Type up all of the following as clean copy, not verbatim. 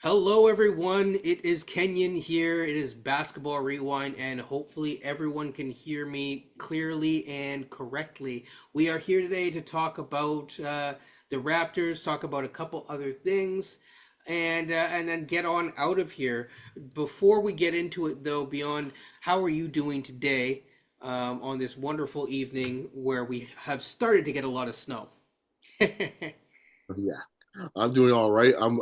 Hello, everyone. It is Kenyon here. It is Basketball Rewind, and hopefully, everyone can hear me clearly and correctly. We are here today to talk about the Raptors, talk about a couple other things, and then get on out of here. Before we get into it, though, beyond how are you doing today on this wonderful evening where we have started to get a lot of snow? Yeah, I'm doing all right. I'm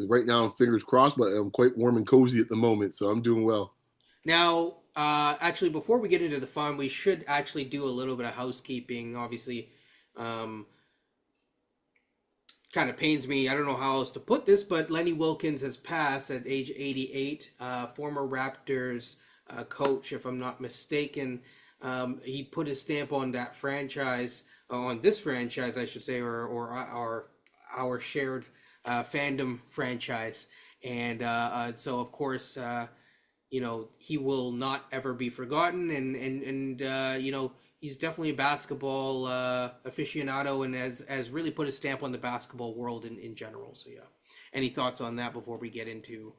right now. I'm fingers crossed, but I'm quite warm and cozy at the moment, so I'm doing well. Now, actually, before we get into the fun, we should actually do a little bit of housekeeping. Obviously, um, kind of pains me. I don't know how else to put this, but Lenny Wilkins has passed at age 88. Former Raptors coach, if I'm not mistaken. He put his stamp on that franchise, on this franchise, I should say, or our shared fandom franchise. And so, of course, he will not ever be forgotten, and he's definitely a basketball aficionado, and has really put a stamp on the basketball world in general. So yeah, any thoughts on that before we get into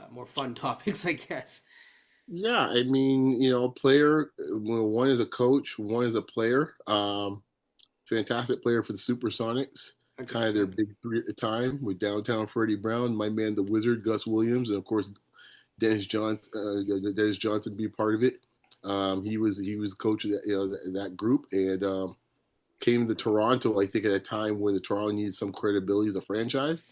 more fun topics, I guess. Yeah, I mean, player. One is a coach, one is a player. Fantastic player for the Supersonics. one Hundred Kind of their percent. big three at the time with downtown Freddie Brown, my man, the Wizard, Gus Williams, and of course Dennis Johnson be part of it. He was coach of that group, and came to Toronto. I think at a time when the Toronto needed some credibility as a franchise,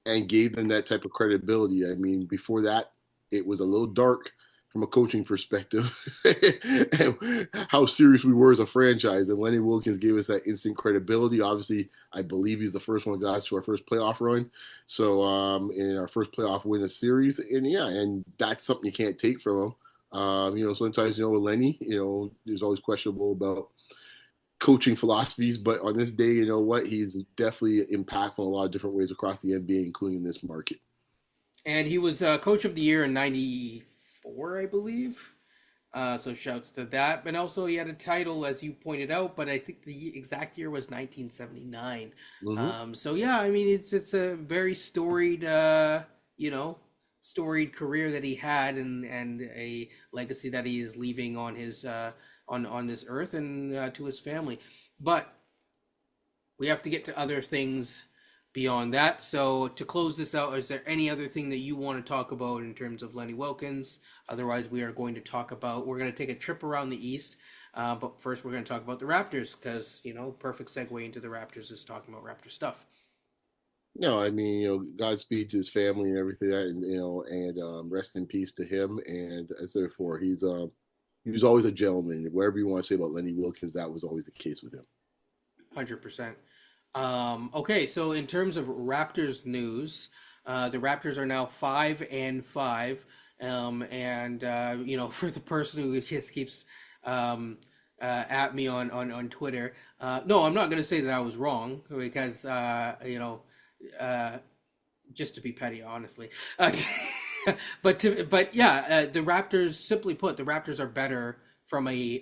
and gave them that type of credibility. I mean, before that, it was a little dark from a coaching perspective, and how serious we were as a franchise. And Lenny Wilkins gave us that instant credibility. Obviously, I believe he's the first one that got us to our first playoff run. So, in our first playoff win of series, and yeah, and that's something you can't take from him. Sometimes with Lenny, there's always questionable about coaching philosophies, but on this day, you know what? He's definitely impactful in a lot of different ways across the NBA, including this market. And he was coach of the year in '94, I believe. So shouts to that. And also he had a title, as you pointed out, but I think the exact year was 1979. Hmm. So yeah, I mean it's a very storied storied career that he had, and a legacy that he is leaving on his on this earth and to his family. But we have to get to other things beyond that. So to close this out, is there any other thing that you want to talk about in terms of Lenny Wilkins? Otherwise, we are going to talk about. We're going to take a trip around the East, but first we're going to talk about the Raptors because perfect segue into the Raptors is talking about Raptor stuff. No, I mean, Godspeed to his family and everything, and rest in peace to him. And as I said before, he was always a gentleman. Whatever you want to say about Lenny Wilkins, that was always the case with him. 100%. Okay, so in terms of Raptors news, the Raptors are now 5-5. And for the person who just keeps at me on Twitter, no, I'm not going to say that I was wrong because uh, just to be petty, honestly. But yeah, the Raptors. Simply put, the Raptors are better from a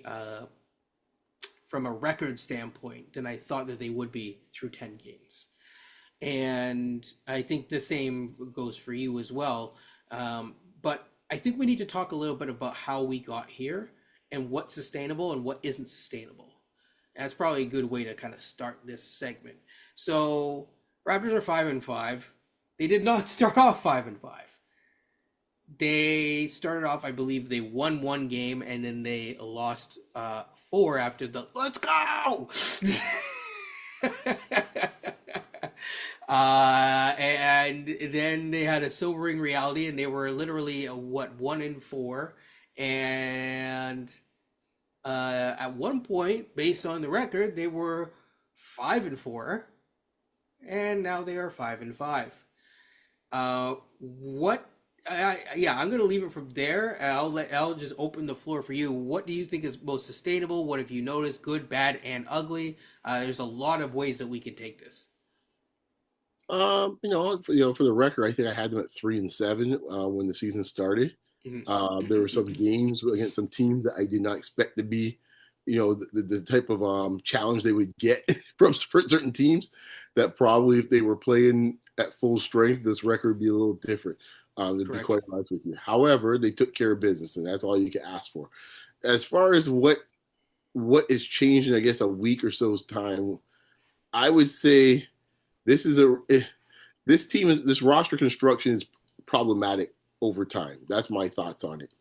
record standpoint than I thought that they would be through 10 games. And I think the same goes for you as well. But I think we need to talk a little bit about how we got here and what's sustainable and what isn't sustainable. And that's probably a good way to kind of start this segment. So Raptors are 5-5. They did not start off 5-5. They started off, I believe, they won one game and then they lost four after the let's go. And then they had a sobering reality, and they were literally what 1-4, and at one point, based on the record, they were 5-4, and now they are 5-5. What? Yeah, I'm gonna leave it from there. I'll just open the floor for you. What do you think is most sustainable? What have you noticed? Good, bad, and ugly. There's a lot of ways that we can take this. For the record, I think I had them at 3-7 when the season started. There were some games against some teams that I did not expect to be, the type of challenge they would get from certain teams. That probably, if they were playing at full strength, this record would be a little different. To be Correct. quite honest with you. However, they took care of business, and that's all you can ask for. As far as what is changing, I guess a week or so's time, I would say this is a this roster construction is problematic over time. That's my thoughts on it.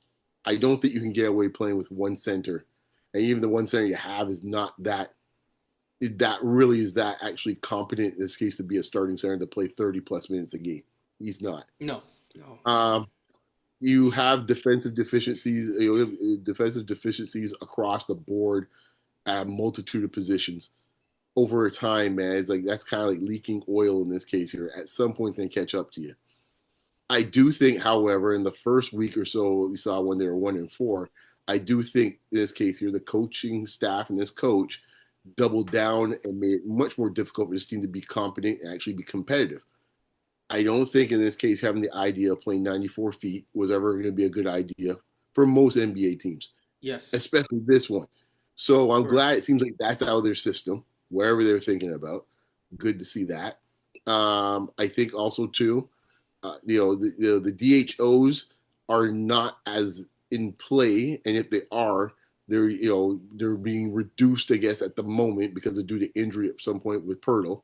I don't think you can get away playing with one center, and even the one center you have is not that really is that actually competent in this case to be a starting center to play 30 plus minutes a game. He's not. No, no. Um, you have defensive deficiencies across the board at a multitude of positions over time, man. It's like that's kind of like leaking oil in this case here. At some point, they catch up to you. I do think, however, in the first week or so, we saw when they were 1-4. I do think in this case here, the coaching staff and this coach doubled down and made it much more difficult for this team to be competent and actually be competitive. I don't think in this case having the idea of playing 94 feet was ever going to be a good idea for most NBA teams, Yes. especially this one. So I'm Correct. glad it seems like that's out of their system, wherever they're thinking about. Good to see that. I think also too, the DHOs are not as in play, and if they are, they're being reduced, I guess, at the moment because of due to injury at some point with Pirtle.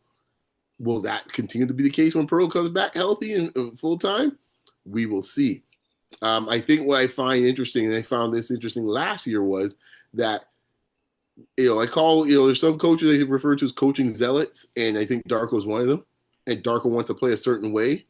Will that continue to be the case when Pirtle comes back healthy and full time? We will see. I think what I find interesting, and I found this interesting last year, was that I call there's some coaches they refer to as coaching zealots, and I think Darko is one of them. And Darko wants to play a certain way,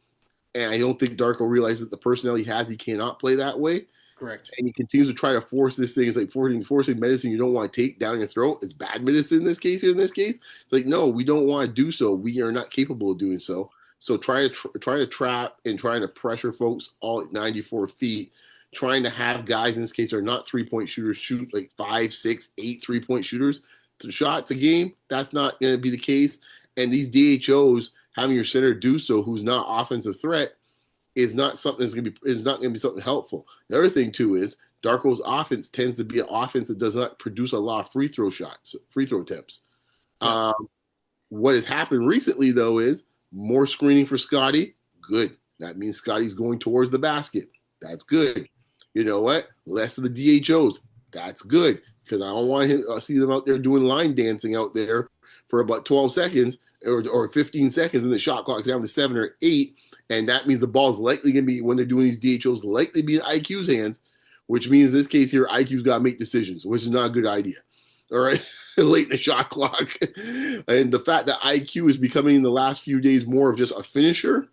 and I don't think Darko realizes that the personnel he has, he cannot play that way. Correct. And he continues to try to force this thing. It's like forcing medicine you don't want to take down your throat. It's bad medicine in this case. Here in this case, it's like no, we don't want to do so. We are not capable of doing so. So try to trap and trying to pressure folks all at 94 feet. Trying to have guys in this case are not 3-point shooters shoot like 5, 6, 8 3-point shooters to shots a game. That's not going to be the case. And these DHOs having your center do so, who's not offensive threat, is not something that's going to be is not going to be something helpful. The other thing too is Darko's offense tends to be an offense that does not produce a lot of free throw attempts. Yeah. What has happened recently though is more screening for Scotty. Good. That means Scotty's going towards the basket. That's good. You know what? Less of the DHOs. That's good because I don't want to see them out there doing line dancing out there for about 12 seconds or 15 seconds, and the shot clock's down to 7 or 8. And that means the ball's likely going to be, when they're doing these DHOs, likely be in IQ's hands, which means in this case here, IQ's got to make decisions, which is not a good idea. All right, late in the shot clock. And the fact that IQ is becoming in the last few days more of just a finisher,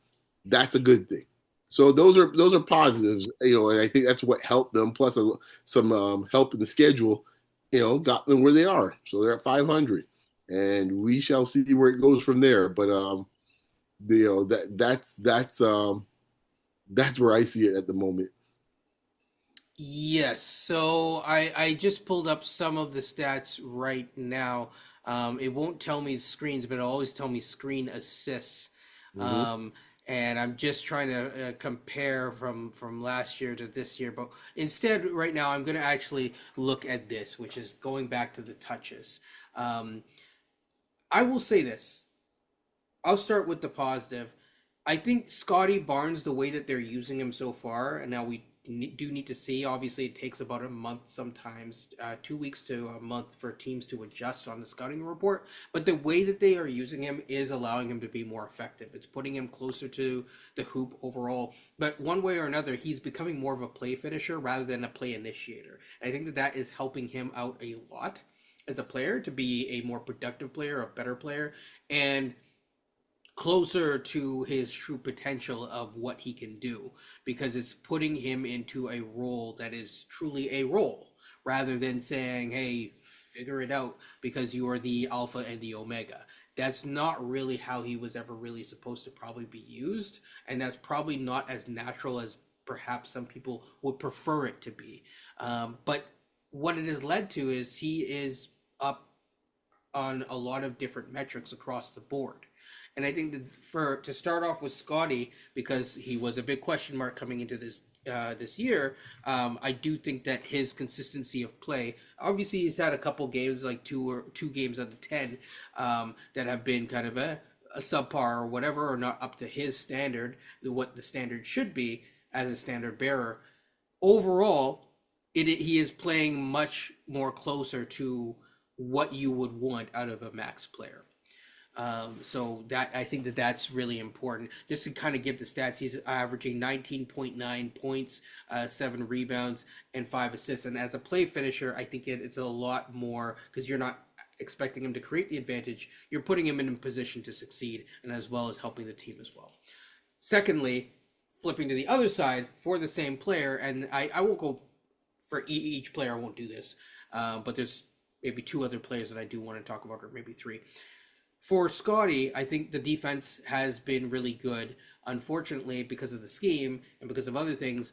that's a good thing. So those are positives, and I think that's what helped them. Plus some help in the schedule, got them where they are. So they're at 500, and we shall see where it goes from there. But that's where I see it at the moment. Yes. So I just pulled up some of the stats right now. It won't tell me screens, but it'll always tell me screen assists. Mm-hmm. Um, and I'm just trying to compare from last year to this year. But instead, right now, I'm going to actually look at this, which is going back to the touches. Um, I will say this. I'll start with the positive. I think Scotty Barnes, the way that they're using him so far, and now we do need to see. Obviously, it takes about a month, sometimes 2 weeks to a month for teams to adjust on the scouting report. But the way that they are using him is allowing him to be more effective. It's putting him closer to the hoop overall. But one way or another, he's becoming more of a play finisher rather than a play initiator. And I think that that is helping him out a lot as a player to be a more productive player, a better player, and closer to his true potential of what he can do, because it's putting him into a role that is truly a role rather than saying, hey, figure it out because you are the alpha and the omega. That's not really how he was ever really supposed to probably be used, and that's probably not as natural as perhaps some people would prefer it to be. But what it has led to is he is up on a lot of different metrics across the board. And I think that to start off with Scotty, because he was a big question mark coming into this year, I do think that his consistency of play. Obviously, he's had a couple games, like two games out of 10, that have been kind of a subpar or whatever, or not up to his standard, what the standard should be as a standard bearer. Overall, he is playing much more closer to what you would want out of a max player. So that I think that's really important. Just to kind of give the stats, he's averaging 19.9 points, 7 rebounds, and 5 assists. And as a play finisher, I think it's a lot more because you're not expecting him to create the advantage. You're putting him in a position to succeed, and as well as helping the team as well. Secondly, flipping to the other side for the same player, and I won't go for each player. I won't do this, but there's maybe 2 other players that I do want to talk about, or maybe 3. For Scotty, I think the defense has been really good. Unfortunately, because of the scheme and because of other things,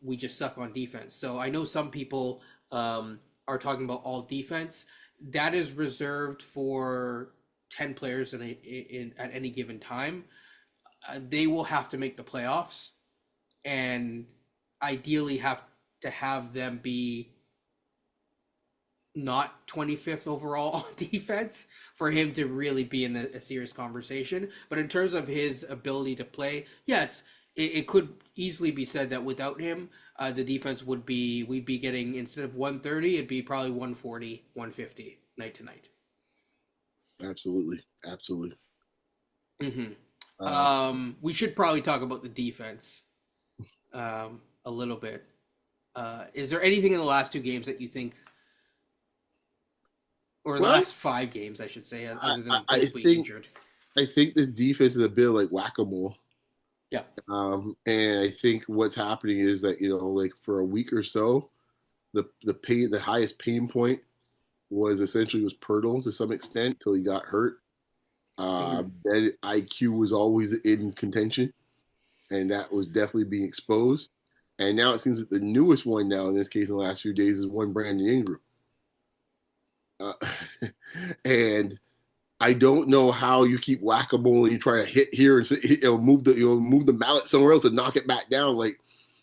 we just suck on defense. So I know some people are talking about all defense. That is reserved for 10 players at any given time. They will have to make the playoffs and ideally have to have them be not 25th overall on defense for him to really be in a serious conversation. But in terms of his ability to play, yes, it could easily be said that without him, the defense we'd be getting, instead of 130, it'd be probably 140, 150 night to night. Absolutely. Absolutely. We should probably talk about the defense a little bit. Is there anything in the last 2 games that you think, or the last 5 games, I should say, other than injured? I think this defense is a bit like whack-a-mole. Yeah. And I think what's happening is that, like for a week or so, the highest pain point was Pirtle to some extent till he got hurt. Then IQ was always in contention, and that was definitely being exposed. And now it seems that the newest one now, in this case, in the last few days, is one Brandon Ingram. And I don't know how you keep whack-a-mole and you try to hit here and move the mallet somewhere else and knock it back down. Like,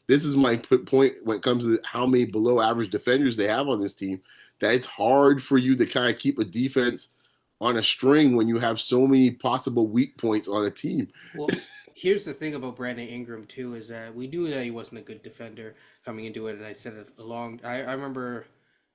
this is my point when it comes to how many below average defenders they have on this team, that it's hard for you to kind of keep a defense on a string when you have so many possible weak points on a team. Well, here's the thing about Brandon Ingram too, is that we knew that he wasn't a good defender coming into it, and I said it I remember.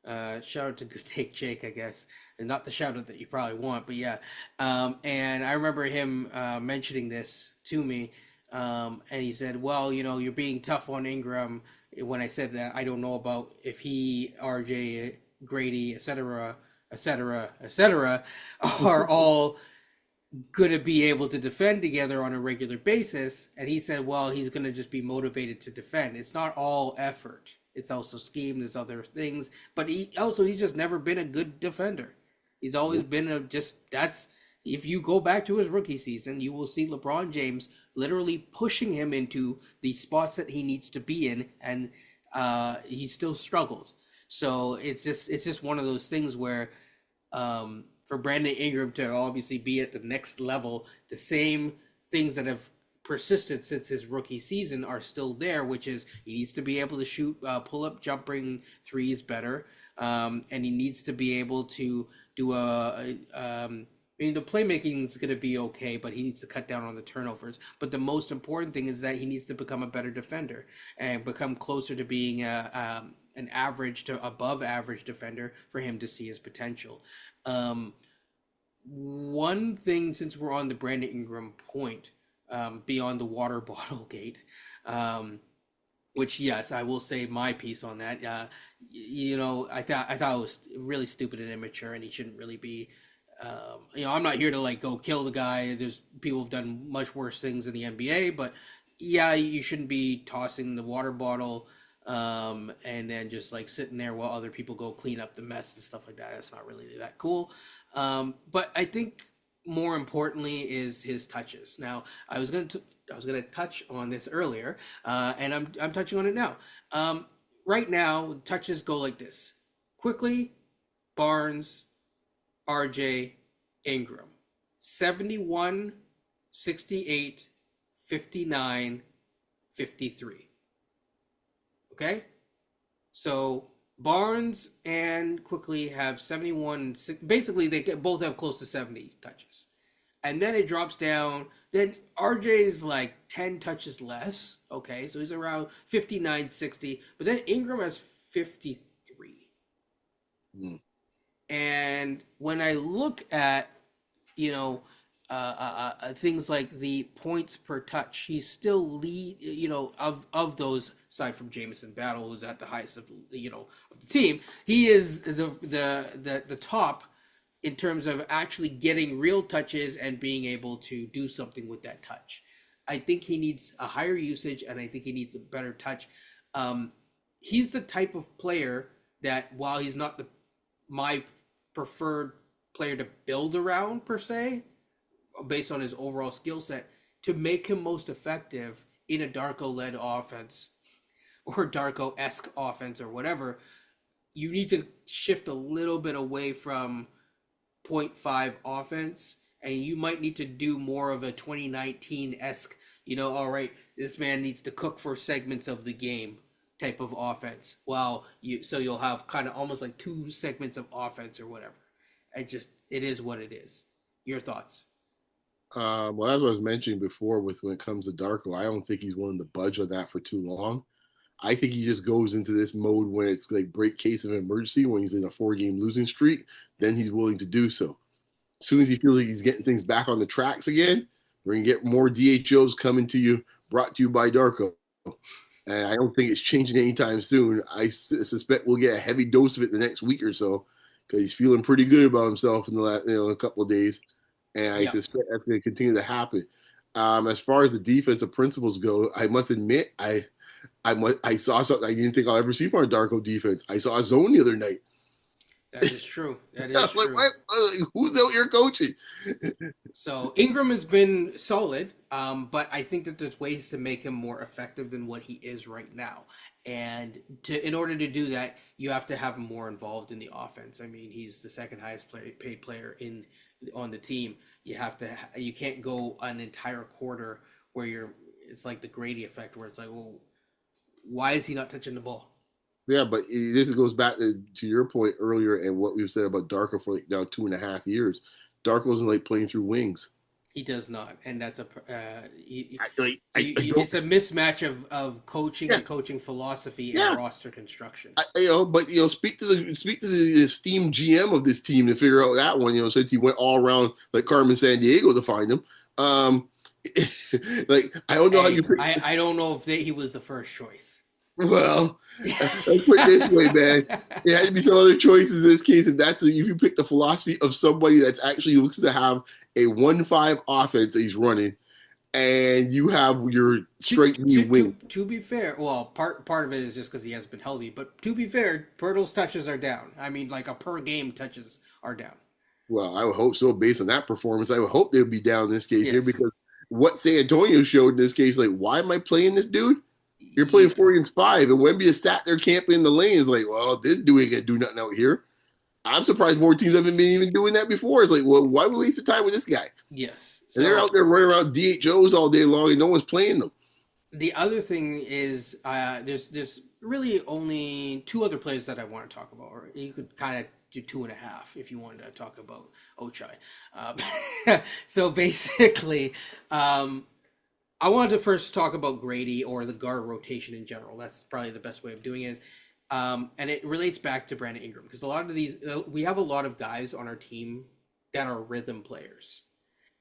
Shout out to Good Take Jake, I guess, and not the shout out that you probably want, but yeah. And I remember him mentioning this to me, and he said, "Well, you're being tough on Ingram." When I said that, I don't know about if he, RJ, Grady, etc., are all going to be able to defend together on a regular basis. And he said, "Well, he's going to just be motivated to defend. It's not all effort. It's also scheme. There's other things, but he's just never been a good defender. He's always been if you go back to his rookie season, you will see LeBron James literally pushing him into the spots that he needs to be in, and he still struggles. So it's just one of those things where for Brandon Ingram to obviously be at the next level, the same things that have persisted since his rookie season are still there, which is he needs to be able to shoot pull-up jumping threes better, and he needs to be able to do the playmaking is going to be okay, but he needs to cut down on the turnovers. But the most important thing is that he needs to become a better defender and become closer to being an average to above average defender for him to see his potential. One thing, since we're on the Brandon Ingram point, beyond the water bottle gate, which, yes, I will say my piece on that. I thought it was really stupid and immature, and he shouldn't really be. I'm not here to go kill the guy. There's people who've done much worse things in the NBA, but yeah, you shouldn't be tossing the water bottle and then just sitting there while other people go clean up the mess and stuff like that. That's not really that cool. But I think more importantly is his touches. Now, I was gonna touch on this earlier, and I'm touching on it now. Right now, touches go like this: quickly, Barnes, RJ, Ingram, 71, 68, 59, 53. Okay, so Barnes and quickly have 71. Basically, they both have close to 70 touches. and then it drops down. Then RJ's like 10 touches less. Okay, so he's around 59, 60. But then Ingram has 53. Mm. And when I look at, you know, things like the points per touch, he's still lead, of those, aside from Jamison Battle, who's at the highest of of the team. He is the top in terms of actually getting real touches and being able to do something with that touch. I think he needs a higher usage, and I think he needs a better touch. He's the type of player that, while he's not my preferred player to build around per se, based on his overall skill set, to make him most effective in a Darko-led offense or Darko-esque offense or whatever, you need to shift a little bit away from 0.5 offense, and you might need to do more of a 2019-esque, all right, this man needs to cook for segments of the game type of offense. So you'll have kind of almost like two segments of offense or whatever. It is what it is. Your thoughts? Well, as I was mentioning before, with when it comes to Darko, I don't think he's willing to budge on that for too long. I think he just goes into this mode when it's like break case of emergency, when he's in a 4-game losing streak, then he's willing to do so. As soon as he feels like he's getting things back on the tracks again, we're going to get more DHOs coming to you, brought to you by Darko. And I don't think it's changing anytime soon. I suspect we'll get a heavy dose of it the next week or so, because he's feeling pretty good about himself in the last, a couple of days. And I suspect that's going to continue to happen. As far as the defensive principles go, I must admit, I saw something I didn't think I'll ever see from our Darko defense. I saw a zone the other night. That is true. That is true. Like, who's out here coaching? So Ingram has been solid, but I think that there's ways to make him more effective than what he is right now. And in order to do that, you have to have him more involved in the offense. I mean, he's the second highest paid player on the team. You can't go an entire quarter where it's like the Grady effect, where it's like, well, why is he not touching the ball? Yeah, but this goes back to your point earlier and what we've said about Darko for like now 2.5 years. Darko doesn't like playing through wings. He does not, and that's it's a mismatch of coaching and coaching philosophy and roster construction. Speak to the esteemed GM of this team to figure out that one. Since he went all around like Carmen Sandiego to find him. I don't know how you. I don't know if he was the first choice. Well, let's put it this way, man. There had to be some other choices in this case. If you pick the philosophy of somebody that's actually looks to have a 1-5 offense that he's running, and you have your strength wing. To be fair, well, part of it is just because he hasn't been healthy. But to be fair, Pirtle's touches are down. I mean, like a per game touches are down. Well, I would hope so. Based on that performance, I would hope they would be down in this case here, because what San Antonio showed in this case, like, why am I playing this dude? You're playing 4 against 5, and Wemby is sat there camping in the lanes like, well, this dude ain't gonna do nothing out here. I'm surprised more teams haven't been even doing that before. It's like, well, why would we waste the time with this guy? Yes. And they're out there running around DHOs all day long, and no one's playing them. The other thing is, there's really only 2 other players that I want to talk about, or you could kind of do 2.5 if you wanted to talk about Ochai. So basically, I wanted to first talk about Grady, or the guard rotation in general. That's probably the best way of doing it. And it relates back to Brandon Ingram, because a lot of these, we have a lot of guys on our team that are rhythm players.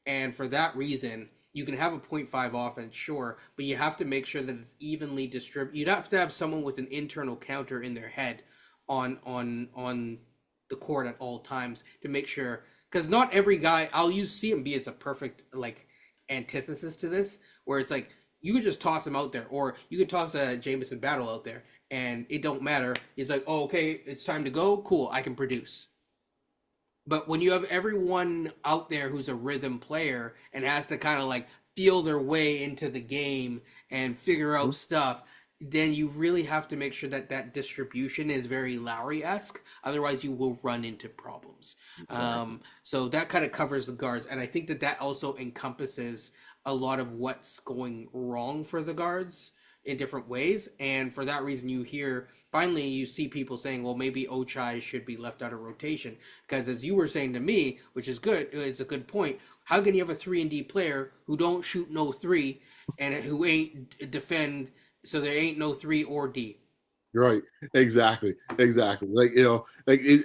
And for that reason, you can have a 0.5 offense, sure, but you have to make sure that it's evenly distributed. You'd have to have someone with an internal counter in their head on the court at all times to make sure, because not every guy, I'll use CMB as a perfect antithesis to this, where it's like you could just toss him out there, or you could toss a Jamison Battle out there and it don't matter. He's like, oh, okay, it's time to go. Cool, I can produce. But when you have everyone out there who's a rhythm player and has to kind of feel their way into the game and figure out stuff, then you really have to make sure that distribution is very Lowry-esque. Otherwise, you will run into problems. Okay. So that kind of covers the guards. And I think that also encompasses a lot of what's going wrong for the guards in different ways. And for that reason, finally you see people saying, well, maybe Ochai should be left out of rotation. Because as you were saying to me, which is good, it's a good point, How can you have a 3-and-D player who don't shoot no three and who ain't defend, so there ain't no 3 or D? Right. Exactly. Exactly. Like,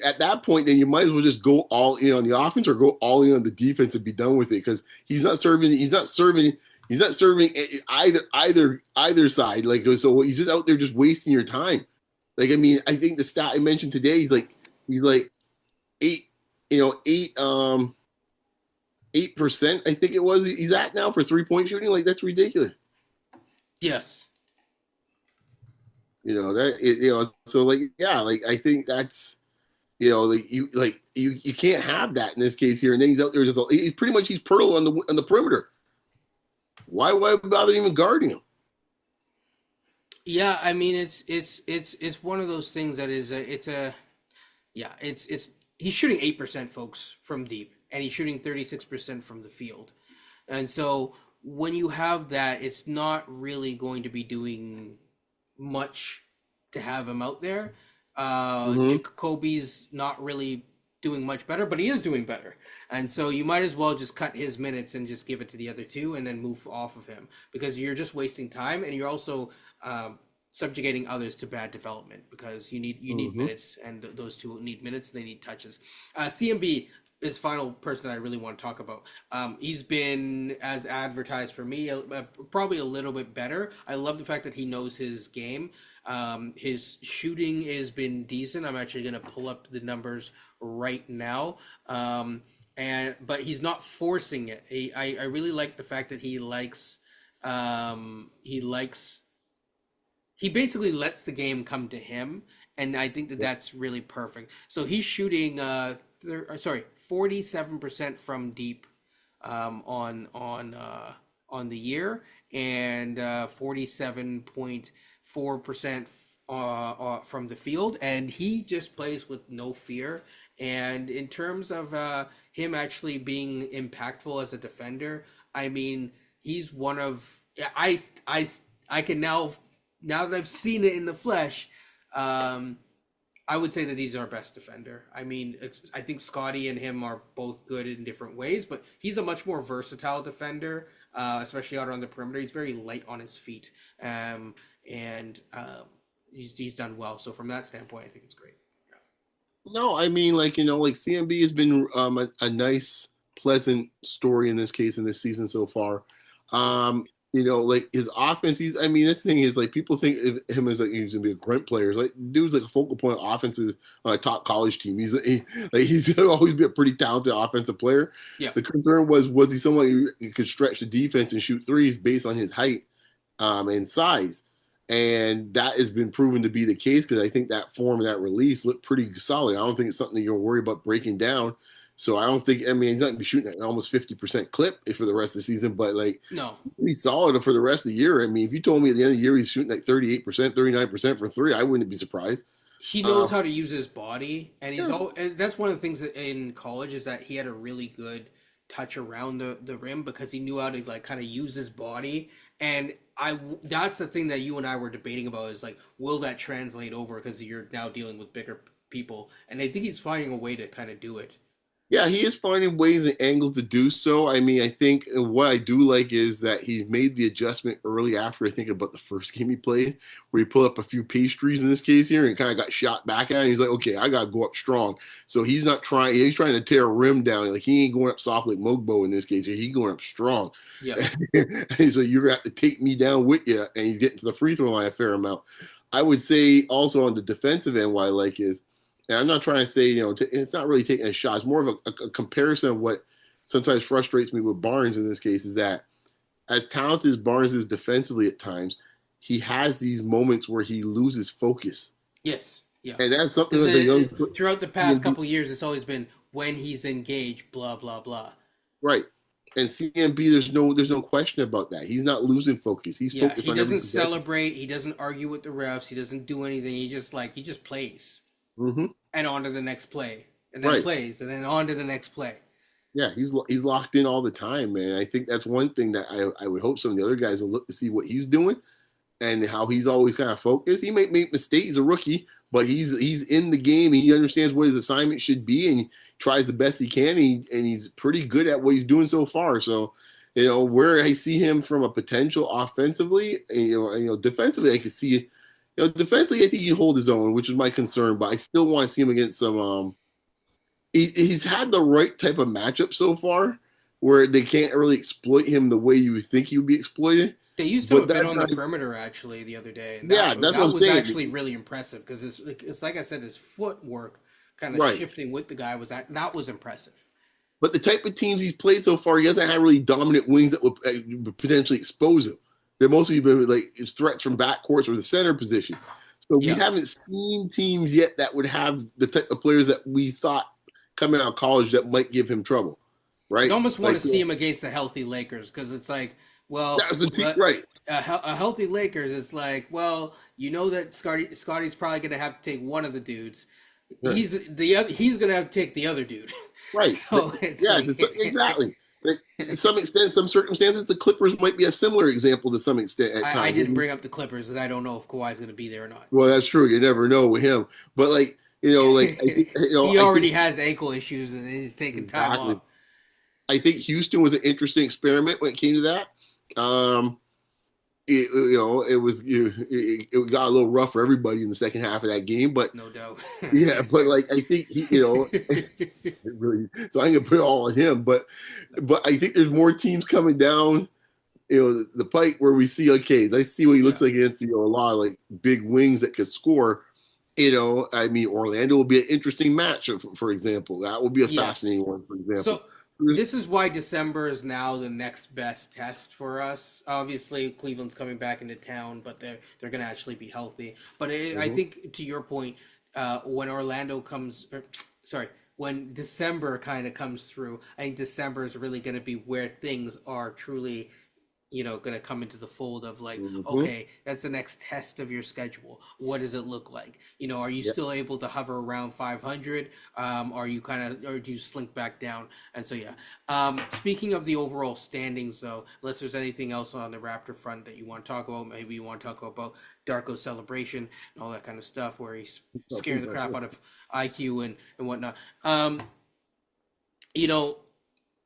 at that point, then you might as well just go all in on the offense or go all in on the defense and be done with it because he's not serving either side. Like, so he's just out there just wasting your time. Like, I mean, I think the stat I mentioned today, he's like eight, 8%, I think it was he's at now for 3-point shooting. Like, that's ridiculous. Yes. So like, yeah, like I think that's, you can't have that in this case here. And then he's out there he's pretty much he's Pearl on the perimeter. Why bother even guarding him? Yeah, I mean it's one of those things that is it's he's shooting 8%, folks, from deep, and he's shooting 36% from the field. And so when you have that, it's not really going to be doing much to have him out there. Mm-hmm. Jacoby's not really doing much better, but he is doing better. And so you might as well just cut his minutes and just give it to the other two and then move off of him because you're just wasting time and you're also subjugating others to bad development because you need Mm-hmm. minutes and those two need minutes and they need touches. CMB is final person I really want to talk about. He's been as advertised for me, probably a little bit better. I love the fact that he knows his game. His shooting has been decent. I'm actually going to pull up the numbers right now. But he's not forcing it. I really like the fact that he basically lets the game come to him, and I think that that's really perfect. So he's shooting 47% from deep on the year, and 47.4% from the field, and he just plays with no fear. And in terms of him actually being impactful as a defender, I mean, he's one of I can now that I've seen it in the flesh, I would say that he's our best defender. I mean, I think Scotty and him are both good in different ways, but he's a much more versatile defender, especially out on the perimeter. He's very light on his feet, and he's done well. So from that standpoint, I think it's great. No, I mean, like CMB has been a nice, pleasant story in this case in this season so far. Like his offense, I mean, this thing is like people think of him as like he's gonna be a grunt player. Like dude's like a focal point of offenses on a top college team. He's gonna always be a pretty talented offensive player. Yeah. The concern was he someone who could stretch the defense and shoot threes based on his height and size. And that has been proven to be the case because I think that form and that release looked pretty solid. I don't think it's something that you're worried about breaking down. So I don't think, I mean, he's not going to be shooting at an almost 50% clip for the rest of the season, but like, No. he's solid for the rest of the year. I mean, if you told me at the end of the year he's shooting like 38%, 39% from three, I wouldn't be surprised. He knows how to use his body, and Yeah. and that's one of the things that in college is that he had a really good touch around the rim because he knew how to like kind of use his body. And that's the thing that you and I were debating about is like, will that translate over because you're now dealing with bigger people? And I think he's finding a way to kind of do it. Yeah, he is finding ways and angles to do so. I mean, I think what I do like is that he made the adjustment early after I think about the first game he played, where he pulled up a few pastries in this case here and kind of got shot back at him. He's like, okay, I got to go up strong. So he's not trying, he's trying to tear a rim down. Like he ain't going up soft like Mogbo in this case here. He's going up strong. Yeah. So you're going to have to take me down with you. And he's getting to the free throw line a fair amount. I would say also on the defensive end, what I like is, and I'm not trying to say, it's not really taking a shot. It's more of a comparison of what sometimes frustrates me with Barnes in this case is that as talented as Barnes is defensively at times, he has these moments where he loses focus. Yes. Yeah. And that's something that the young throughout the past couple of years, it's always been when he's engaged, blah blah blah. Right. And CMB, there's no question about that. He's not losing focus. He's focused He on every doesn't possession. celebrate. He doesn't argue with the refs. He doesn't do anything. He just plays. Mm-hmm. And on to the next play, and then plays, and then on to the next play. Yeah, he's locked in all the time, man. I think that's one thing that I would hope some of the other guys will look to see what he's doing and how he's always kind of focused. He may make mistakes. He's a rookie, but he's in the game and he understands what his assignment should be and he tries the best he can and he's pretty good at what he's doing so far. So, where I see him from a potential offensively, defensively, I can see, defensively, I think he hold his own, which is my concern. But I still want to see him against some. He's had the right type of matchup so far, where they can't really exploit him the way you would think he would be exploited. They used to But have been that's on the not, perimeter actually the other day, and yeah, that's what that I'm was saying. actually really impressive because it's like I said, his footwork kind of Right. shifting with the guy that was impressive. But the type of teams he's played so far, he hasn't had really dominant wings that would potentially expose him. They're mostly been like threats from backcourts or the center position. So we Yeah, haven't seen teams yet that would have the type of players that we thought coming out of college that might give him trouble, you right? almost want Like to see him against a healthy Lakers because it's like, well, that was the team, right? a healthy Lakers is like, well, you know that Scotty's probably going to have to take one of the dudes. Right. He's going to have to take the other dude. Right. So it's Yeah, like, exactly. Like, to some extent, some circumstances, the Clippers might be a similar example to some extent at times. I didn't bring up the Clippers because I don't know if Kawhi's going to be there or not. Well, that's true. You never know with him. But like, like I think, He I already think has ankle issues and he's taking time exactly. off. I think Houston was an interesting experiment when it came to that. Um, it got a little rough for everybody in the second half of that game, but No doubt. yeah, but like I think he, really. So I'm gonna put it all on him, but I think there's more teams coming down, the pike where we see okay, let's see what he looks Yeah. like against a lot of like big wings that could score. I mean, Orlando will be an interesting match, for example. That will be a Yes. fascinating one, for example. So this is why December is now the next best test for us. Obviously, Cleveland's coming back into town, but they're going to actually be healthy. But I think to your point, when Orlando comes, sorry, when December kind of comes through, I think December is really going to be where things are truly going to come into the fold of like, okay, that's the next test of your schedule. What does it look like? Are you still able to hover around 500? Are you or do you slink back down? And so, yeah. Speaking of the overall standings, though, unless there's anything else on the Raptor front that you want to talk about, maybe you want to talk about Darko's celebration and all that kind of stuff where he's scaring the crap out of IQ and whatnot.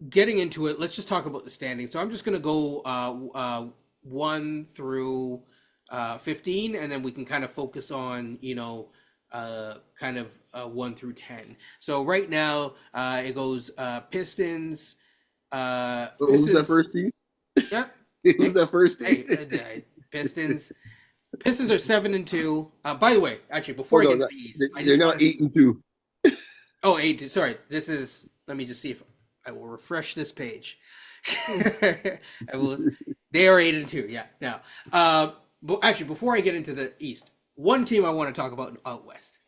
Getting into it, let's just talk about the standings. So I'm just going to go 1 through 15, and then we can kind of focus on, 1 through 10. So right now, it goes Pistons. Who's that first team? Yeah. Who's that first team? Pistons. Pistons are 7-2. By the way, actually, before I get to the East, they're now 8-2. Oh, 8. Sorry, this is. Let me just see if I will refresh this page. I will. They are 8-2. Yeah. Now, but actually, before I get into the East, one team I want to talk about out West.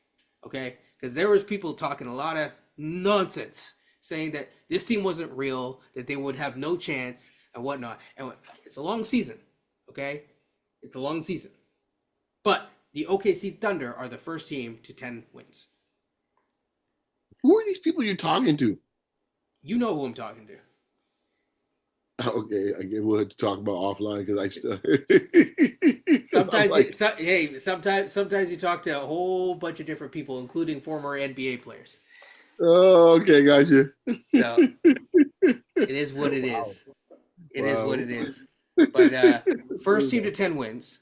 Okay, because there was people talking a lot of nonsense, saying that this team wasn't real, that they would have no chance and whatnot. And it's a long season. Okay, it's a long season, but the OKC Thunder are the first team to 10 wins. Who are these people you're talking to? You know who I'm talking to. Okay, we'll have to talk about offline because I still. Sometimes you talk to a whole bunch of different people, including former NBA players. Oh, okay, gotcha. So it is what it is. It is what it is. But first team to 10 wins,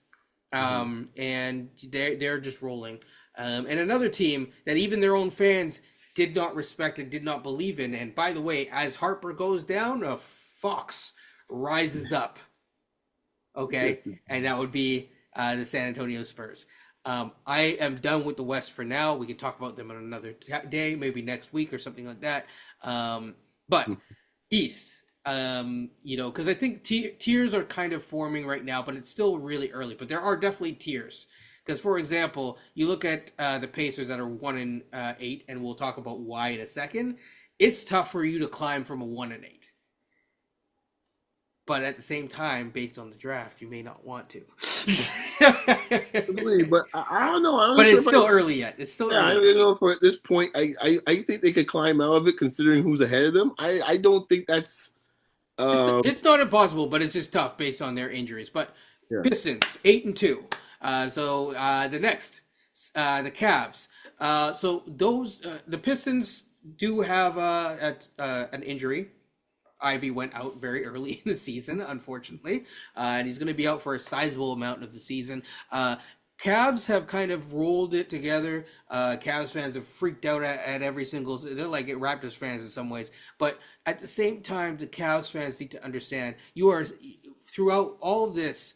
and they're just rolling. And another team that even their own fans did not respect and did not believe in. And by the way, as Harper goes down, a fox rises up. Okay, and that would be the San Antonio Spurs. I am done with the West for now. We can talk about them on another day, maybe next week or something like that. But East, because I think tiers are kind of forming right now, but it's still really early. But there are definitely tiers. Because, for example, you look at the Pacers that are 1-8, and we'll talk about why in a second. It's tough for you to climb from a 1-8. But at the same time, based on the draft, you may not want to. But I don't know. But it's still early yet. It's still early. I don't know if at this point, I think they could climb out of it considering who's ahead of them. I don't think that's. It's not impossible, but it's just tough based on their injuries. But Pistons 8-2. So the next The Cavs. So those the Pistons do have an injury. Ivy went out very early in the season, unfortunately, and he's going to be out for a sizable amount of the season. Cavs have kind of rolled it together. Cavs fans have freaked out at every single. They're like Raptors fans in some ways, but at the same time, the Cavs fans need to understand you are throughout all of this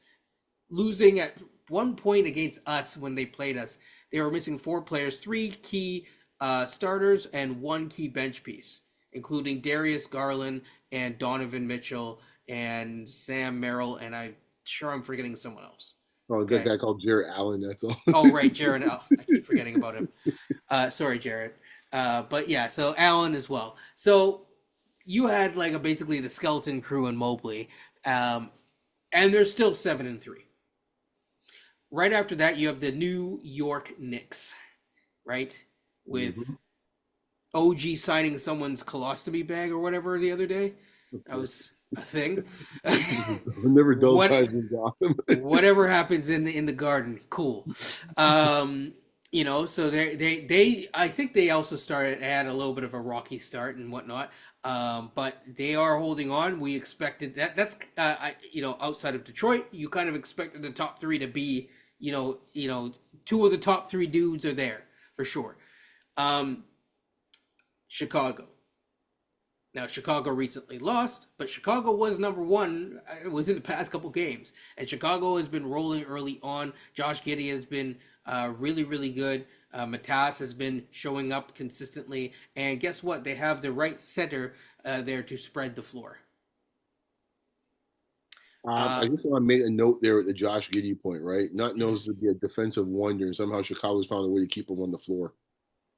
losing at one point against us when they played us. They were missing 4 players, 3 key starters, and 1 key bench piece, including Darius Garland and Donovan Mitchell and Sam Merrill, and I'm sure I'm forgetting someone else. Oh, that guy called Jared Allen. That's all. Oh, right, Jared. Oh, I keep forgetting about him. Sorry, Jared. But yeah, so Allen as well. So you had like basically the skeleton crew in Mobley, and they're still 7-3. Right after that, you have the New York Knicks, right? With OG signing someone's colostomy bag or whatever the other day. That was a thing. Never dull times in Gotham. Whatever happens in the garden, cool. You know, so they I think they also started at a little bit of a rocky start and whatnot. But they are holding on. We expected that. That's you know, outside of Detroit, you kind of expected the top 3 to be, you know, 2 of the top 3 dudes are there for sure. Chicago. Now, Chicago recently lost, but Chicago was number 1 within the past couple games. And Chicago has been rolling early on. Josh Giddey has been really, really good. Matas has been showing up consistently. And guess what? They have the right center there to spread the floor. I just want to make a note there at the Josh Giddey point, right? Not known to be a defensive wonder, and somehow Chicago's found a way to keep him on the floor.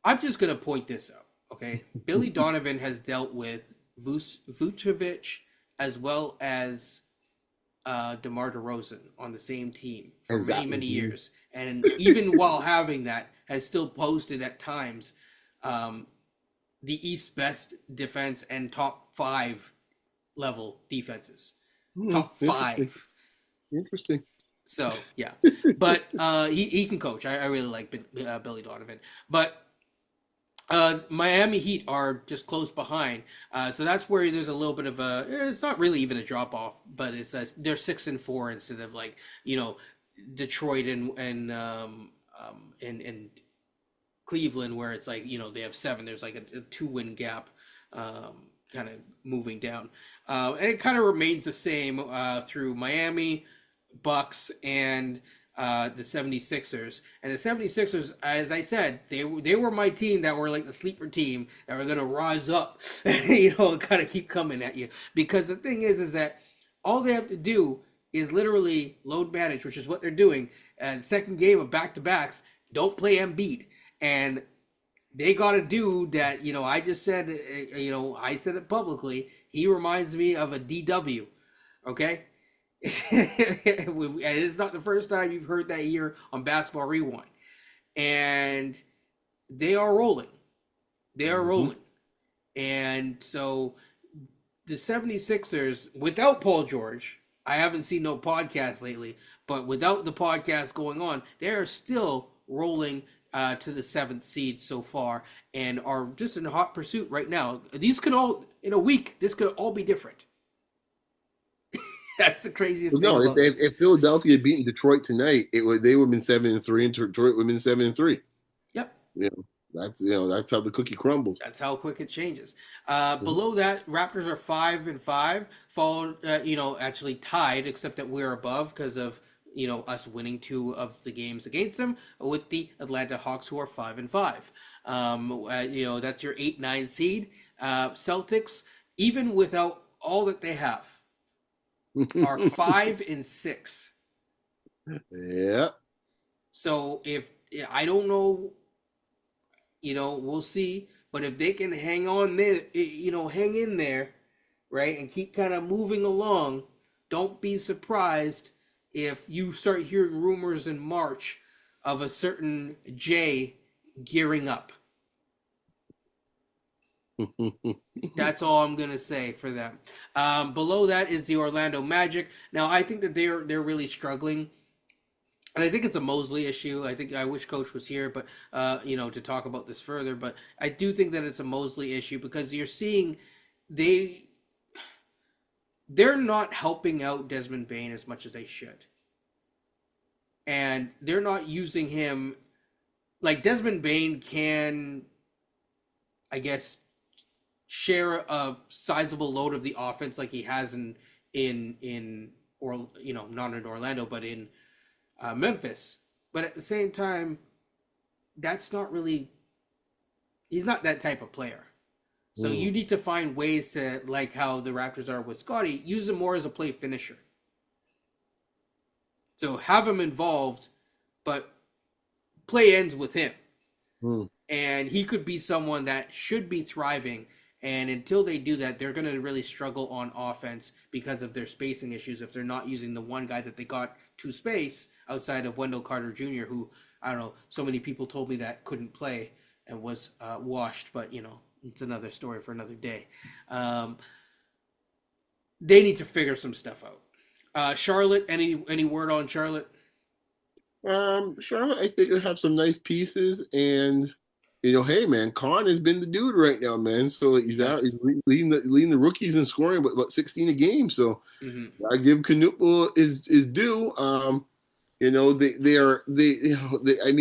I'm just going to point this out. Okay, Billy Donovan has dealt with Vucevic as well as DeMar DeRozan on the same team for many years, and even while having that, has still posted at times the East best defense and top 5 level defenses. Top 5. Interesting. So yeah, but he can coach. I really like Billy Donovan, but. Miami Heat are just close behind, so that's where there's a little bit of a. It's not really even a drop off, but it's they're 6-4 instead of like, you know, Detroit and Cleveland, where it's like, you know, they have 7. There's like a 2-win gap, kind of moving down, and it kind of remains the same through Miami, Bucks, and the 76ers. And the 76ers, as I said, they were my team that were like the sleeper team that were going to rise up, you know, and kind of keep coming at you. Because the thing is that all they have to do is literally load manage, which is what they're doing. And second game of back-to-backs, don't play Embiid. And they got a dude that, you know, I just said, you know, I said it publicly. He reminds me of a DW, okay? It's not the first time you've heard that here on Basketball Rewind. And they are rolling. They are rolling. And so the 76ers, without Paul George, I haven't seen no podcast lately, but without the podcast going on, they are still rolling to the 7th seed so far and are just in hot pursuit right now. These could all, in a week, this could all be different. That's the craziest thing. No, if Philadelphia had beaten Detroit tonight, they would have been 7-3, and Detroit would have been 7-3. Yep. You know, that's how the cookie crumbles. That's how quick it changes. Below that, Raptors are 5-5, followed, you know, actually tied, except that we're above because of, you know, us winning 2 of the games against them, with the Atlanta Hawks, who are 5-5. You know, that's your 8-9 seed. Celtics, even without all that they have, are 5-6. Yeah. So if I don't know, you know, we'll see. But if they can hang on there, you know, hang in there, right, and keep kind of moving along, don't be surprised if you start hearing rumors in March of a certain Jay gearing up. That's all I'm gonna say for them. Below that is the Orlando Magic. Now I think that they're really struggling. and I think it's a Mosley issue. I wish Coach was here, but to talk about this further. But I do think that it's a Mosley issue because you're seeing they they're not helping out Desmond Bain as much as they should, and they're not using him like Desmond Bain can, I guess, share a sizable load of the offense like he has in or not in Orlando but in Memphis. But at the same time, that's not really he's not that type of player. So you need to find ways to, like how the Raptors are with Scotty, use him more as a play finisher. So have him involved, but play ends with him. And he could be someone that should be thriving. And until they do that, they're going to really struggle on offense because of their spacing issues if they're not using the one guy that they got to space outside of Wendell Carter Jr., who, I don't know, so many people told me that couldn't play and was washed, but, it's another story for another day. They need to figure some stuff out. Charlotte, any word on Charlotte? Charlotte, I think will have some nice pieces, and hey man, Khan has been the dude right now, man. So he's out, he's leading the rookies in scoring, but about 16 a game. So I give Knutbull is due. I mean,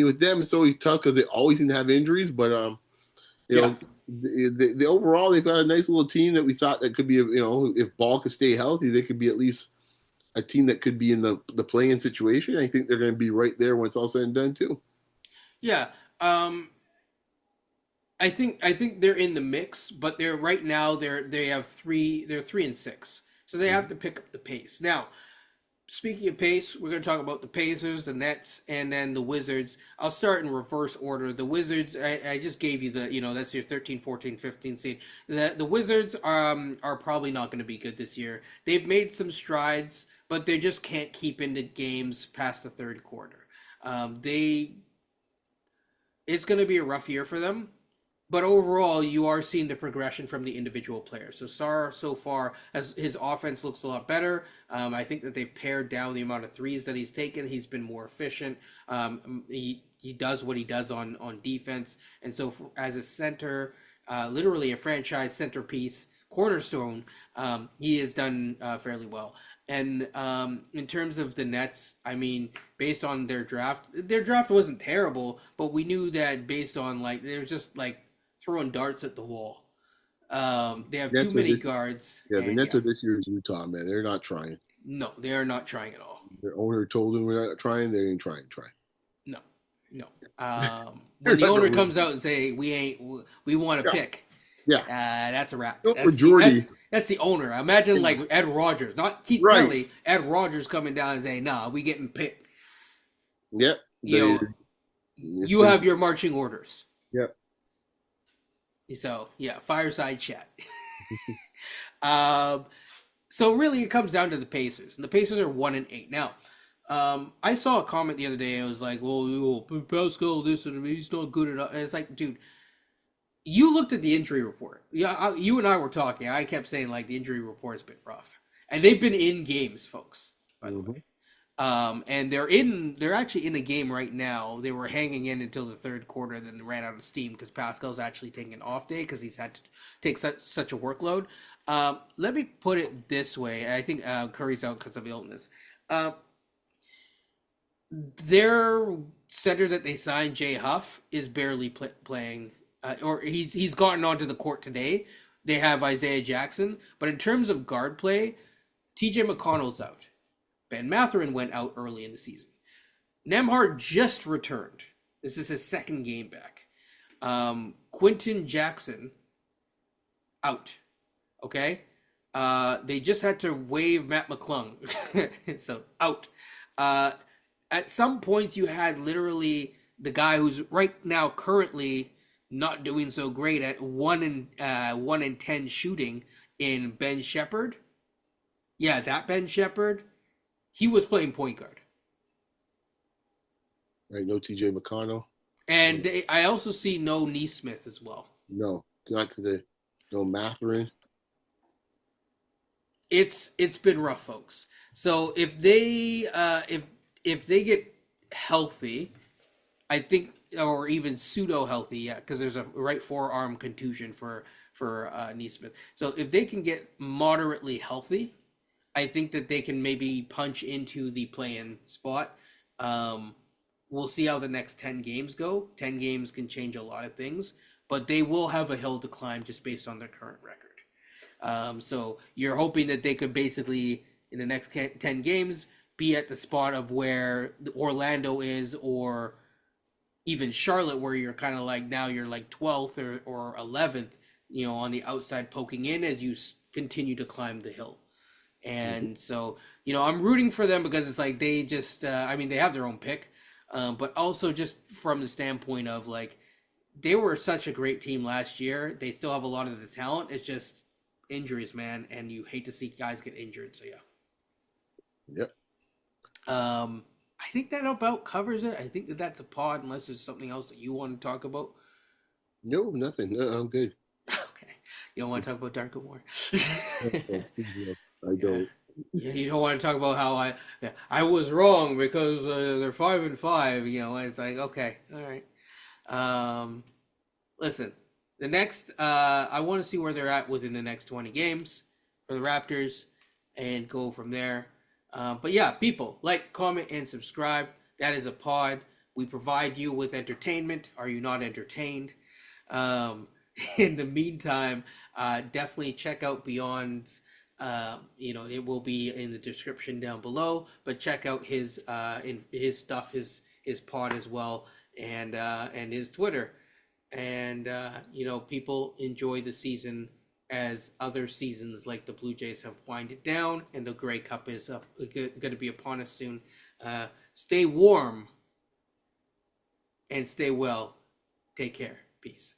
with them, it's always tough because they always seem to have injuries, but the overall they've got a nice little team that we thought that could be, if Ball could stay healthy, they could be at least a team that could be in the play-in situation. I think they're going to be right there when it's all said and done too. Yeah. I think they're in the mix, but they're right now they're 3-6. So they have to pick up the pace. Now, speaking of pace, we're going to talk about the Pacers, the Nets, and then the Wizards. I'll start in reverse order. The Wizards, I just gave you that's your 13, 14, 15 seed. The Wizards are probably not going to be good this year. They've made some strides, but they just can't keep into games past the third quarter. It's going to be a rough year for them. But overall, you are seeing the progression from the individual players. So Sarr, so far, as his offense looks a lot better. I think that they've pared down the amount of threes that he's taken. He's been more efficient. He does what he does on defense. And so as a center, literally a franchise centerpiece, cornerstone, he has done fairly well. And in terms of the Nets, I mean, based on their draft wasn't terrible, but we knew that based on they're just throwing darts at the wall. They have too many guards. Yeah, the Nets of this year is Utah, man. They're not trying. No, they are not trying at all. Their owner told them we're not trying. They ain't trying. No. When the owner comes out and say we want to pick, that's a wrap. That's the owner. Imagine like Ed Rogers, not Keith Kelly. Ed Rogers coming down and saying, "Nah, we getting picked." Yep. You have your marching orders. Yep. So fireside chat. So really, it comes down to the Pacers, and the Pacers are 1-8 now. I saw a comment the other day, and it was like, "Well, Pascal, this and he's not good enough." And it's like, dude, you looked at the injury report. Yeah, you and I were talking. I kept saying the injury report's been rough, and they've been in games, folks. By the way. And they're actually in a game right now. They were hanging in until the third quarter, then ran out of steam because Pascal's actually taking an off day because he's had to take such a workload. Let me put it this way. I think Curry's out because of illness. Their center that they signed, Jay Huff, is barely playing, or he's gotten onto the court today. They have Isaiah Jackson, but in terms of guard play, TJ McConnell's out. Ben Mathurin went out early in the season. Nembhard just returned. This is his second game back. Quentin Jackson, out. Okay? They just had to waive Matt McClung. So, out. At some points, you had literally the guy who's right now currently not doing so great at 1 in 10 shooting in Ben Shepherd. Yeah, that Ben Shepherd. He was playing point guard. Right, no TJ McConnell. And I also see no Neesmith as well. No, not today. No Mathurin. It's been rough, folks. So if they get healthy, I think, or even pseudo healthy, yeah, because there's a right forearm contusion for Neesmith. So if they can get moderately healthy, I think that they can maybe punch into the play-in spot. Um, we'll see how the next 10 games go. 10 games can change a lot of things, but they will have a hill to climb just based on their current record. So you're hoping that they could basically, in the next 10 games, be at the spot of where Orlando is, or even Charlotte, where you're kind of like now you're like 12th or 11th, on the outside poking in as you continue to climb the hill. And so, I'm rooting for them because it's like they just, they have their own pick, but also just from the standpoint of like, they were such a great team last year. They still have a lot of the talent. It's just injuries, man. And you hate to see guys get injured. So, yeah. Yep. I think that about covers it. I think that that's a pod, unless there's something else that you want to talk about. No, nothing. No, I'm good. Okay. You don't want to talk about Dark War. I don't. Yeah, you don't want to talk about how I was wrong because they're 5-5. It's like, okay, all right. Listen, the next I want to see where they're at within the next 20 games for the Raptors and go from there. But yeah, people, like, comment, and subscribe. That is a pod. We provide you with entertainment. Are you not entertained? In the meantime, definitely check out Beyond's. It will be in the description down below. But check out his stuff, his pod as well, and his Twitter. And people enjoy the season as other seasons like the Blue Jays have winded down, and the Grey Cup is going to be upon us soon. Stay warm and stay well. Take care. Peace.